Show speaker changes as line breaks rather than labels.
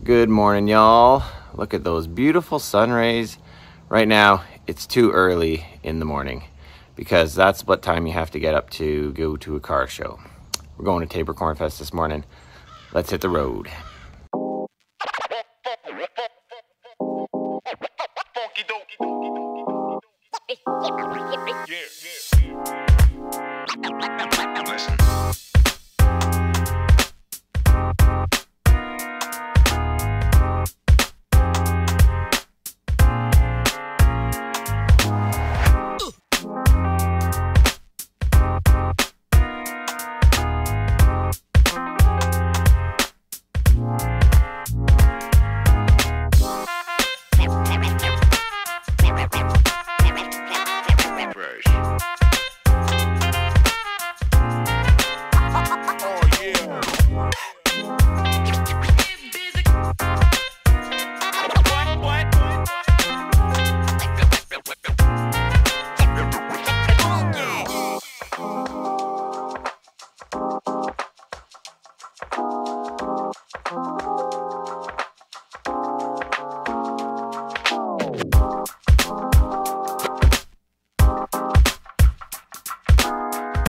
Good morning, y'all. Look at those beautiful sun rays. Right now, it's too early in the morning because that's what time you have to get up to go to a car show. We're going to Taber Corn Fest this morning. Let's hit the road.